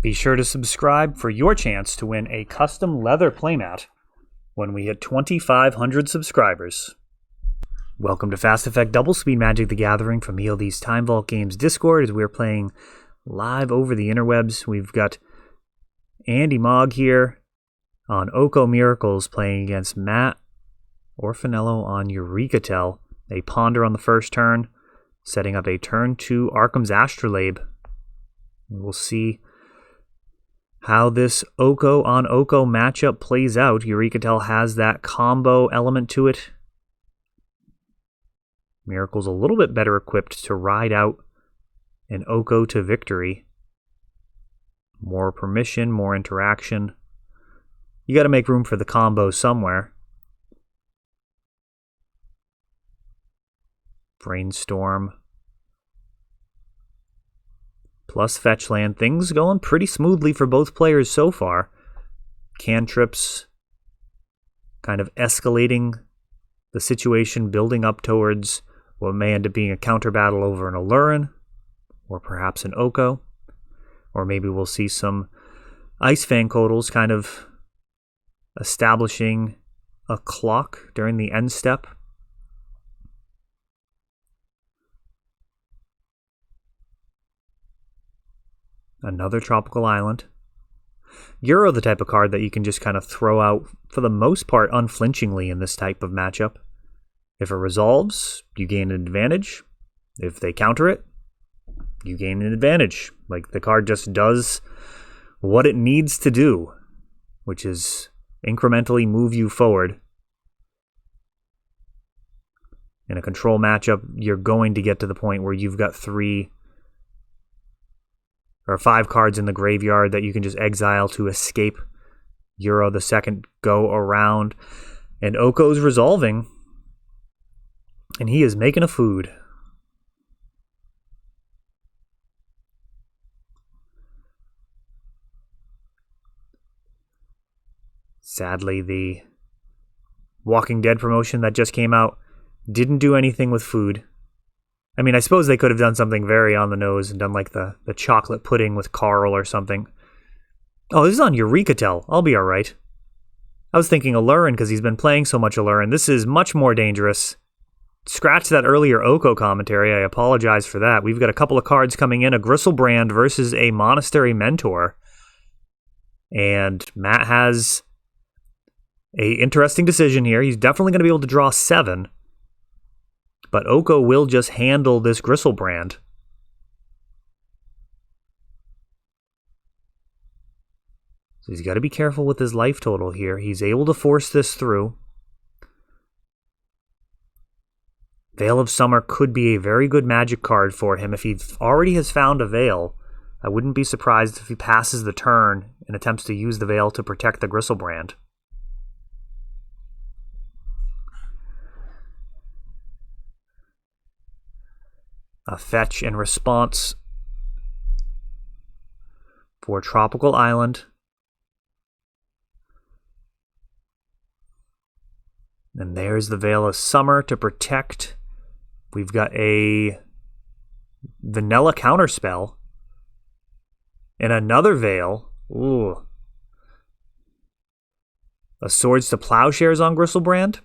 Be sure to subscribe for your chance to win a custom leather playmat when we hit 2,500 subscribers. Welcome to Fast Effect Double Speed Magic the Gathering from ELD's Time Vault Games Discord as we're playing live over the interwebs. We've got Andy Mogg here on Oko Miracles playing against Matt Orfanello on Eureka. They ponder on the first turn, setting up a turn 2 Arkham's Astrolabe. We'll see how this Oko on Oko matchup plays out. Eureka has that combo element to it. Miracle's a little bit better equipped to ride out an Oko to victory. More permission, more interaction. You got to make room for the combo somewhere. Brainstorm. Plus fetch land. Things going pretty smoothly for both players so far. Cantrips kind of escalating the situation, building up towards what may end up being a counter battle over an Alurin, or perhaps an Oko. Or maybe we'll see some Ice Fang Codals kind of establishing a clock during the end step. Another tropical island. Euro, the type of card that you can just kind of throw out for the most part unflinchingly in this type of matchup. If it resolves, you gain an advantage. If they counter it, you gain an advantage. Like, the card just does what it needs to do, which is incrementally move you forward. In a control matchup, you're going to get to the point where you've got 3 or 5 cards in the graveyard that you can just exile to escape Euro the second go around. And Oko's resolving, and he is making a food. Sadly, the Walking Dead promotion that just came out didn't do anything with food. I mean, I suppose they could have done something very on the nose and done like the chocolate pudding with Carl or something. Oh, this is on Eureka. I'll be alright. I was thinking Alurin because he's been playing so much Alurin. This is much more dangerous. Scratch that earlier Oko commentary. I apologize for that. We've got a couple of cards coming in. A Gristlebrand versus a Monastery Mentor. And Matt has a interesting decision here. He's definitely going to be able to draw 7. But Oko will just handle this Gristlebrand. So he's got to be careful with his life total here. He's able to force this through. Veil of Summer could be a very good magic card for him. If he already has found a Veil, I wouldn't be surprised if he passes the turn and attempts to use the Veil to protect the Gristlebrand. A fetch in response for Tropical Island. And there's the Veil of Summer to protect. We've got a Vanilla Counterspell. And another Veil. Ooh. A Swords to Plowshares on Gristlebrand.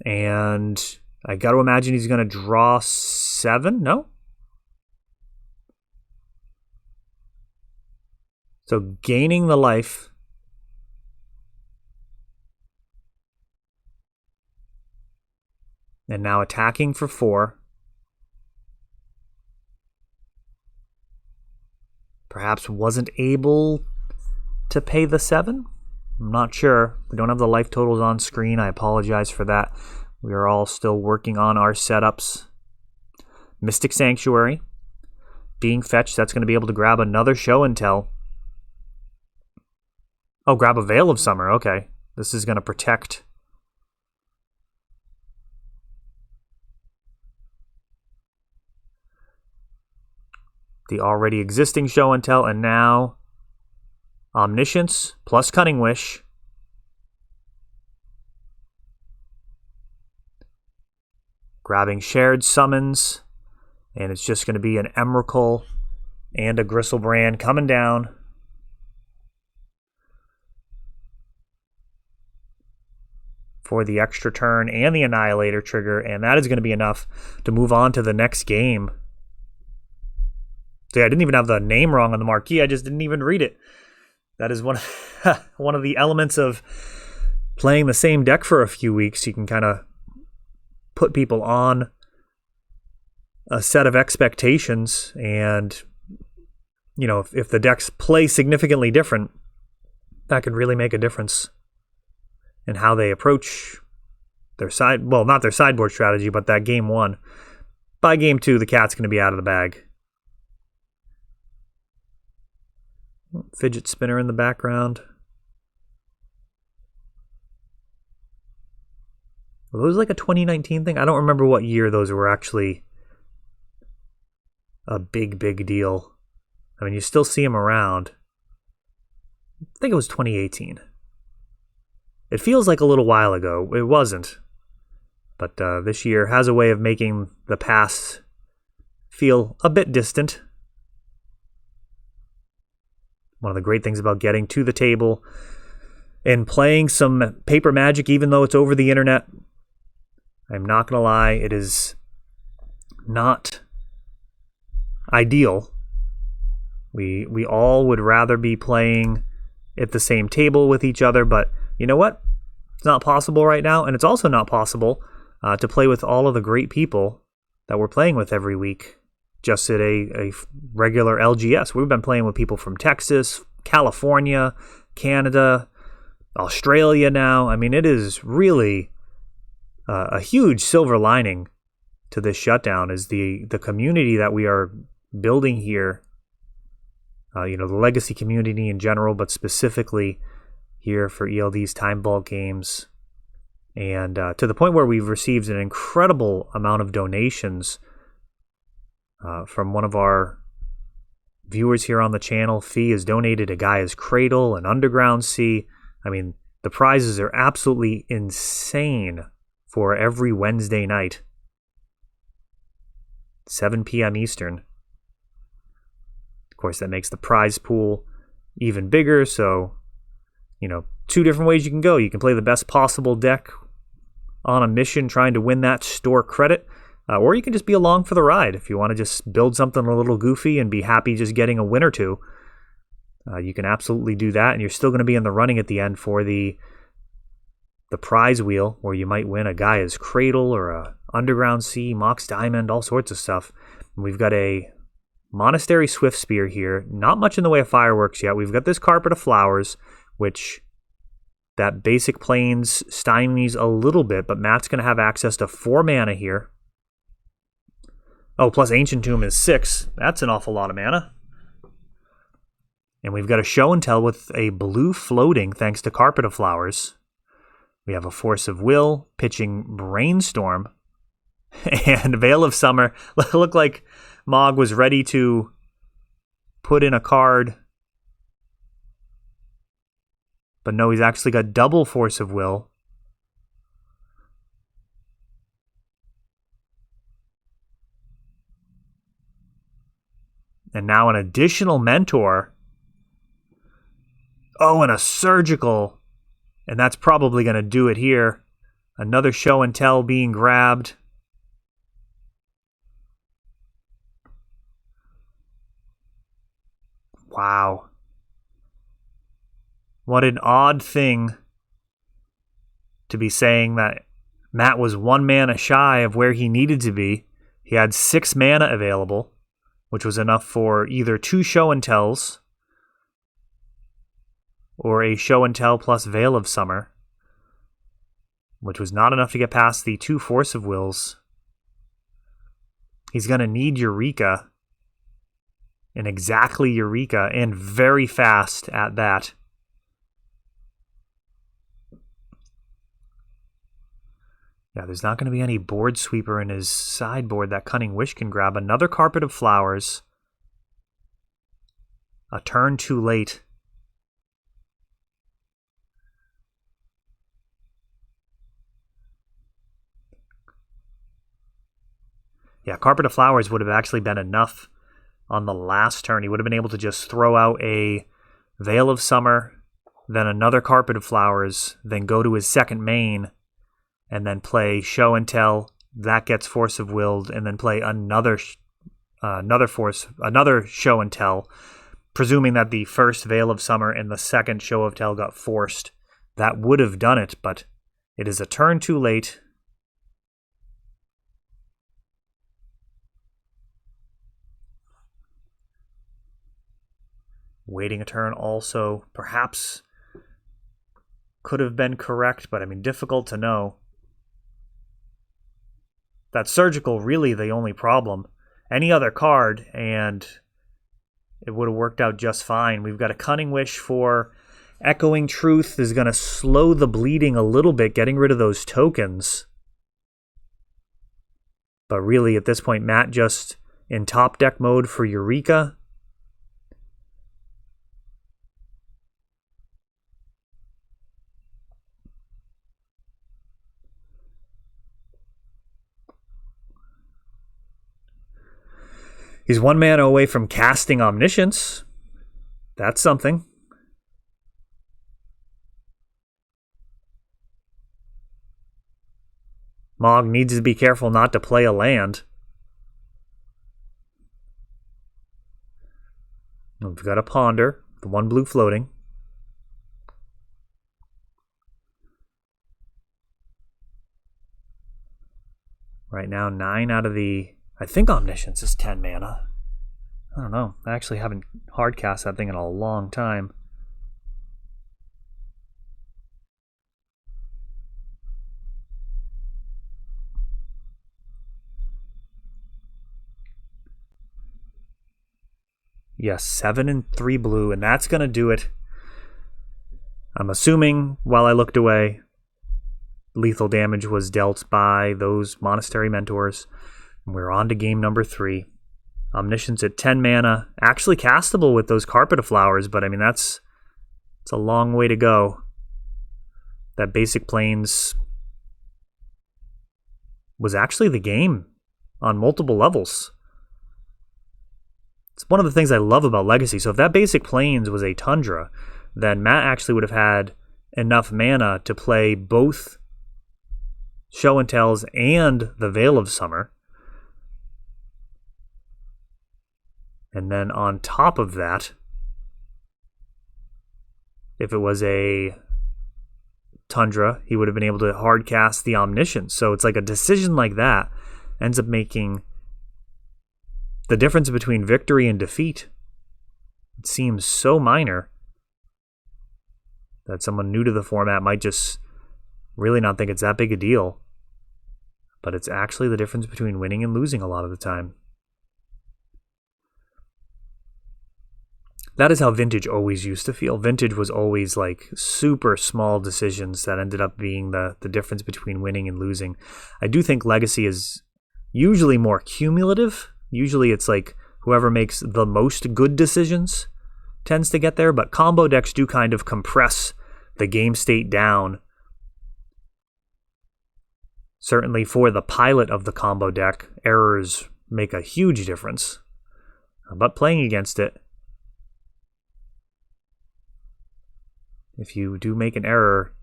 And I got to imagine he's going to draw 7? No? So gaining the life. And now attacking for 4. Perhaps wasn't able to pay the 7? I'm not sure. We don't have the life totals on screen. I apologize for that. We are all still working on our setups. Mystic Sanctuary. Being fetched, that's going to be able to grab another Show and Tell. Oh, grab a Veil of Summer. Okay. This is going to protect the already existing Show and Tell, and now Omniscience plus Cunning Wish. Grabbing Shared Summons And it's just going to be an Emrakul and a Gristlebrand coming down. For the extra turn and the Annihilator trigger, and that is going to be enough to move on to the next game. So yeah, I didn't even have the name wrong on the marquee, I just didn't even read it. That is one of the elements of playing the same deck for a few weeks. You can kind of put people on a set of expectations, and you know, if the decks play significantly different, that could really make a difference in how they approach their not their sideboard strategy, but that game one. By game two, the cat's going to be out of the bag. Fidget spinner in the background. Were those like a 2019 thing? I don't remember what year those were actually a big deal. I mean, you still see them around. I think it was 2018. It feels like a little while ago. It wasn't. But this year has a way of making the past feel a bit distant. One of the great things about getting to the table and playing some paper Magic, even though it's over the internet, I'm not going to lie, it is not ideal. We all would rather be playing at the same table with each other, but you know what? It's not possible right now, and it's also not possible to play with all of the great people that we're playing with every week just at a regular LGS. We've been playing with people from Texas, California, Canada, Australia now. I mean, it is really a huge silver lining to this shutdown is the community that we are building here. The legacy community in general, but specifically here for ELD's time ball games. And to the point where we've received an incredible amount of donations from one of our viewers here on the channel. Fee has donated a Gaia's Cradle, an Underground Sea. I mean, the prizes are absolutely insane for every Wednesday night. 7 p.m. Eastern. Of course, that makes the prize pool even bigger, so, two different ways you can go. You can play the best possible deck on a mission trying to win that store credit, or you can just be along for the ride. If you want to just build something a little goofy and be happy just getting a win or two, you can absolutely do that, and you're still going to be in the running at the end for the prize wheel, where you might win a Gaia's Cradle or a Underground Sea, Mox Diamond, all sorts of stuff. And we've got a Monastery Swift Spear here. Not much in the way of fireworks yet. We've got this Carpet of Flowers, which that basic plains stymies a little bit, but Matt's going to have access to 4 mana here. Oh, plus Ancient Tomb is 6. That's an awful lot of mana. And we've got a Show and Tell with a blue floating thanks to Carpet of Flowers. We have a Force of Will, pitching Brainstorm, and Veil of Summer. Looked like Mog was ready to put in a card, but no, he's actually got double Force of Will. And now an additional Mentor. Oh, and a Surgical. And that's probably going to do it here. Another Show and Tell being grabbed. Wow. What an odd thing to be saying that Matt was 1 mana shy of where he needed to be. He had 6 mana available, which was enough for either 2 Show and Tells or a Show and Tell plus Veil of Summer, which was not enough to get past the 2 Force of Wills. He's going to need Eureka, and exactly Eureka, and very fast at that. Yeah, there's not going to be any board sweeper in his sideboard that Cunning Wish can grab. Another Carpet of Flowers. A turn too late. Yeah, Carpet of Flowers would have actually been enough on the last turn. He would have been able to just throw out a Veil of Summer, then another Carpet of Flowers, then go to his second main, and then play Show and Tell. That gets Force of Willed, and then play another Show and Tell, presuming that the first Veil of Summer and the second Show of Tell got forced. That would have done it, but it is a turn too late. Waiting a turn also perhaps could have been correct, but I mean, difficult to know. That Surgical really the only problem. Any other card, and it would have worked out just fine. We've got a Cunning Wish for Echoing Truth is going to slow the bleeding a little bit, getting rid of those tokens. But really, at this point, Matt just in top deck mode for Eureka. He's 1 mana away from casting Omniscience. That's something. Mog needs to be careful not to play a land. We've got a Ponder, the 1 blue floating. Right now, 9 out of the... I think Omniscience is 10 mana. I don't know. I actually haven't hardcast that thing in a long time. Yes, 7 and 3 blue, and that's going to do it. I'm assuming, while I looked away, lethal damage was dealt by those Monastery Mentors. We're on to game number 3. Omniscience at 10 mana. Actually castable with those Carpet of Flowers, but I mean, it's a long way to go. That Basic Plains was actually the game on multiple levels. It's one of the things I love about Legacy. So if that Basic Plains was a Tundra, then Matt actually would have had enough mana to play both Show and Tells and the Veil of Summer. And then on top of that, if it was a Tundra, he would have been able to hardcast the Omniscience. So it's like a decision like that ends up making the difference between victory and defeat. It seems so minor that someone new to the format might just really not think it's that big a deal. But it's actually the difference between winning and losing a lot of the time. That is how Vintage always used to feel. Vintage was always like super small decisions that ended up being the difference between winning and losing. I do think Legacy is usually more cumulative. Usually it's like whoever makes the most good decisions tends to get there, but combo decks do kind of compress the game state down. Certainly for the pilot of the combo deck, errors make a huge difference. But playing against it, if you do make an error,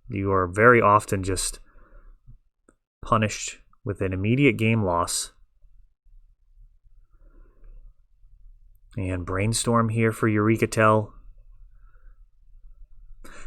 you are very often just punished with an immediate game loss. And Brainstorm here for Eureka Tell.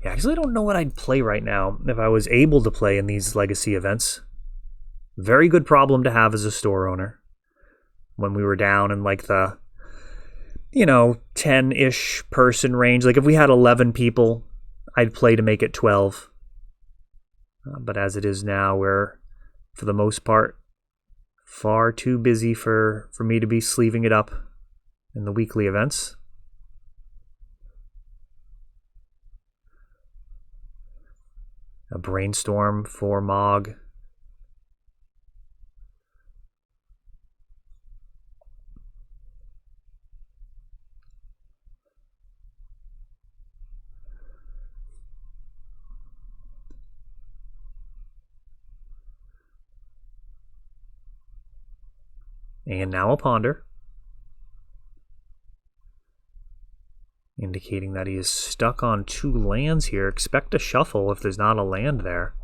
Yeah, I actually don't know what I'd play right now if I was able to play in these Legacy events. Very good problem to have as a store owner. When we were down in like the, 10-ish person range. Like if we had 11 people, I'd play to make it 12. But as it is now, we're, for the most part, far too busy for me to be sleeving it up in the weekly events. A Brainstorm for Mog. And now a ponder, indicating that he is stuck on 2 lands here. Expect a shuffle if there's not a land there.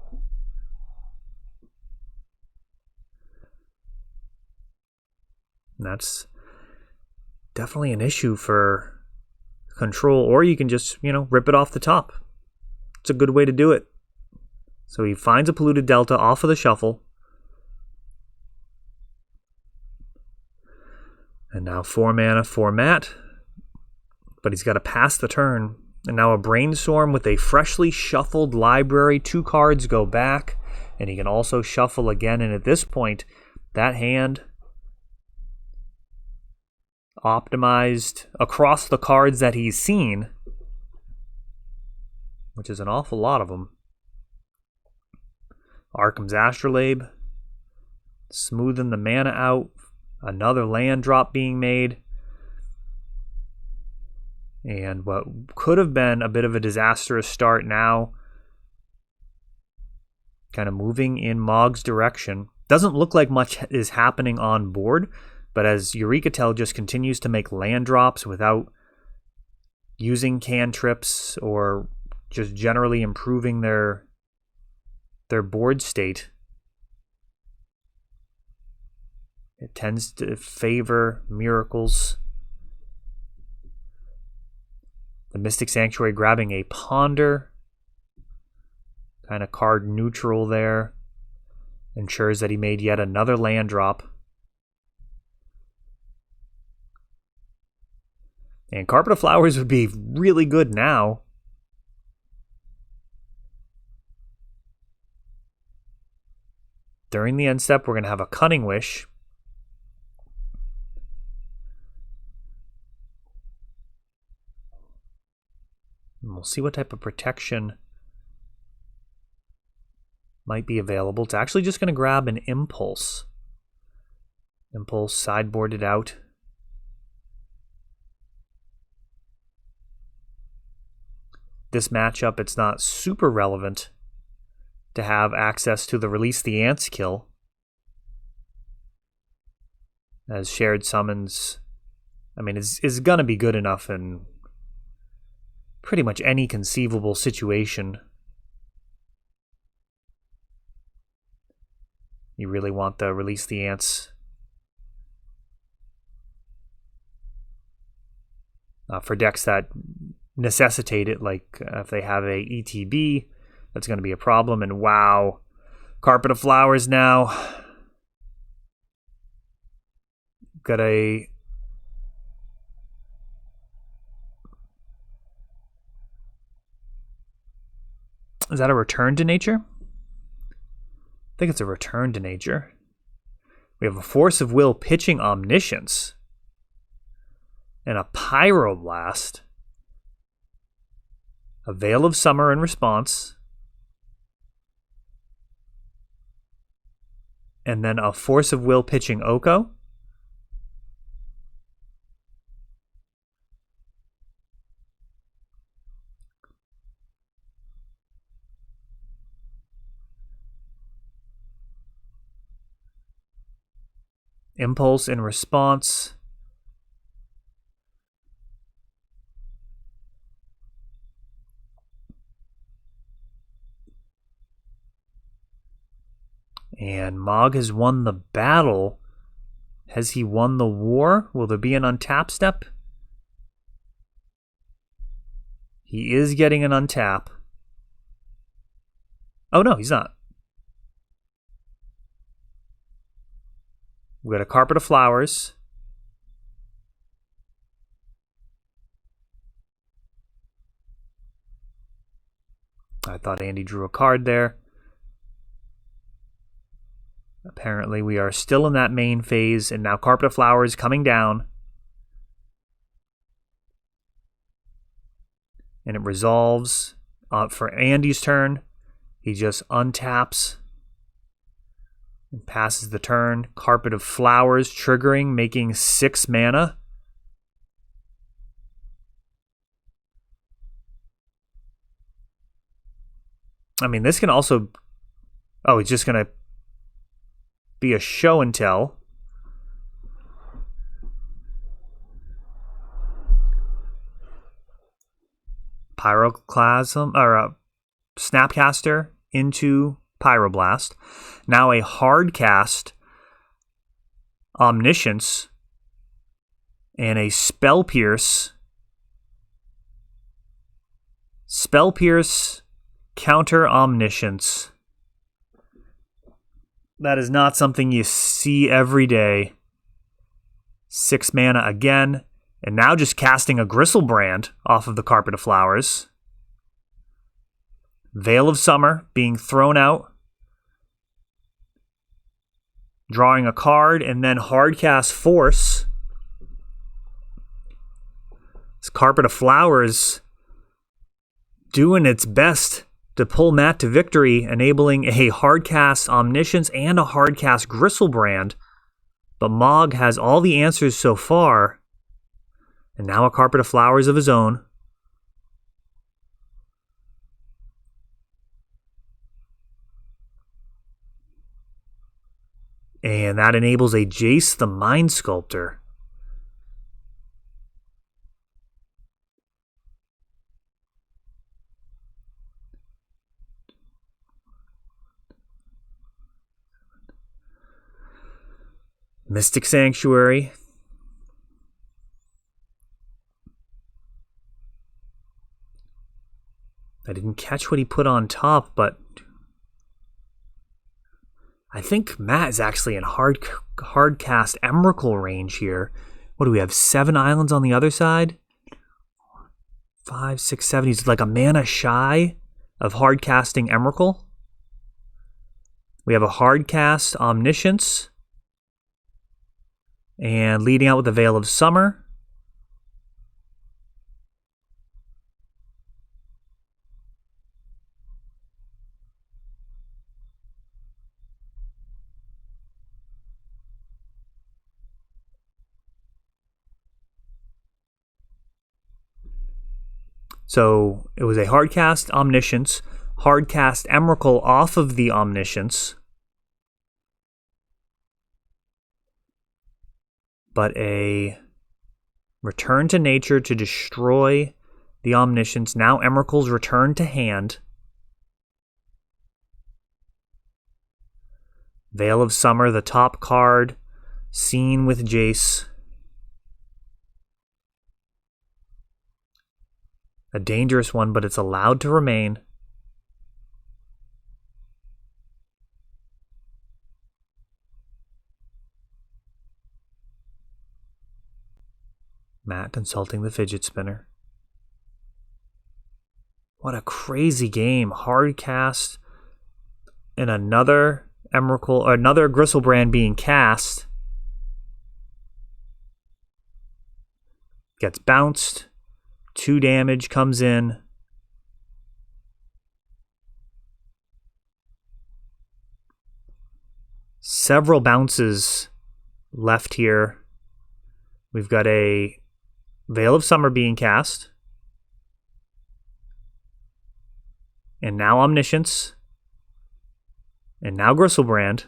And that's definitely an issue for control, or you can just, rip it off the top. It's a good way to do it. So he finds a polluted delta off of the shuffle. And now 4 mana, 4 mat. But he's got to pass the turn. And now a brainstorm with a freshly shuffled library. 2 cards go back. And he can also shuffle again. And at this point, that hand optimized across the cards that he's seen, which is an awful lot of them. Arkham's Astrolabe, smoothing the mana out, another land drop being made, and what could have been a bit of a disastrous start now kind of moving in Mog's direction. Doesn't look like much is happening on board, but as Eureka just continues to make land drops without using cantrips or just generally improving their board state, it tends to favor miracles. The Mystic Sanctuary grabbing a ponder, kind of card neutral there, ensures that he made yet another land drop. And Carpet of Flowers would be really good now. During the end step, we're going to have a Cunning Wish. And we'll see what type of protection might be available. It's actually just going to grab an Impulse. Impulse sideboarded out. This matchup, it's not super relevant to have access to the Release the Ants kill, as Shared Summons, is going to be good enough in pretty much any conceivable situation. You really want the Release the Ants for decks that necessitate it, like if they have a ETB, that's going to be a problem. And wow, Carpet of Flowers now. Got a... Is that a Return to Nature? I think it's a Return to Nature. We have a Force of Will pitching Omniscience. And a Pyroblast. A Veil of Summer in response. And then a Force of Will pitching Oko. Impulse in response. And Mog has won the battle. Has he won the war? Will there be an untap step? He is getting an untap. Oh no, he's not. We got a Carpet of Flowers. I thought Andy drew a card there. Apparently we are still in that main phase, and now Carpet of Flowers coming down. And it resolves for Andy's turn. He just untaps and passes the turn. Carpet of Flowers triggering, making 6 mana. This can also... Oh, it's just going to be a show and tell. Pyroclasm, or Snapcaster into Pyroblast. Now a Hardcast Omniscience and a Spell Pierce. Spell Pierce counter Omniscience. That is not something you see every day. 6 mana again. And now just casting a Gristlebrand off of the Carpet of Flowers. Veil of Summer being thrown out. Drawing a card and then Hardcast Force. This Carpet of Flowers doing its best to pull Matt to victory, enabling a Hardcast Omniscience and a Hardcast Gristlebrand. But Mog has all the answers so far. And now a Carpet of Flowers of his own. And that enables a Jace the Mind Sculptor. Mystic Sanctuary. I didn't catch what he put on top, but I think Matt is actually in hardcast Emrakul range here. What do we have? 7 islands on the other side? 5, 6, 7. He's like a mana shy of hardcasting Emrakul. We have a hardcast Omniscience. And leading out with the Veil of Summer. So it was a hardcast Omniscience, hardcast Emrakul off of the Omniscience, but a Return to Nature to destroy the Omniscience. Now Emrakul's return to hand. Veil of Summer, the top card, seen with Jace. A dangerous one, but it's allowed to remain. Matt consulting the fidget spinner. What a crazy game. Hardcast and another Emrakul, or another Gristlebrand being cast. Gets bounced. 2 damage comes in. Several bounces left here. We've got a Veil of Summer being cast. And now Omniscience. And now Gristlebrand.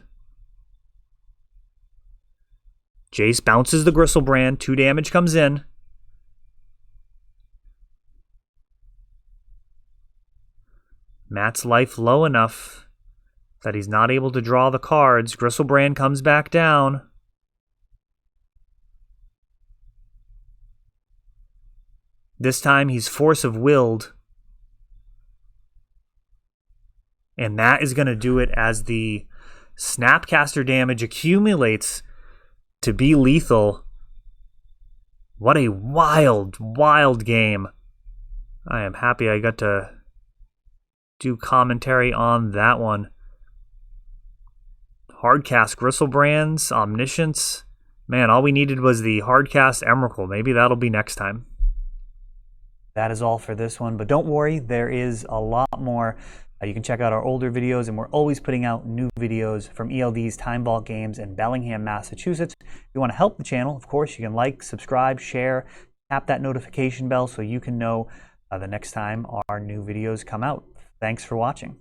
Jace bounces the Gristlebrand. 2 damage comes in. Matt's life low enough that he's not able to draw the cards. Gristlebrand comes back down. This time he's Force of Willed. And that is going to do it as the Snapcaster damage accumulates to be lethal. What a wild, wild game. I am happy I got to do commentary on that one. Hardcast Gristlebrand's Omniscience. Man, all we needed was the hardcast Emrakul. Maybe that'll be next time. That is all for this one, but don't worry, there is a lot more. You can check out our older videos, and we're always putting out new videos from ELD's Time Vault Games in Bellingham, Massachusetts. If you want to help the channel, of course, you can like, subscribe, share, tap that notification bell so you can know the next time our new videos come out. Thanks for watching.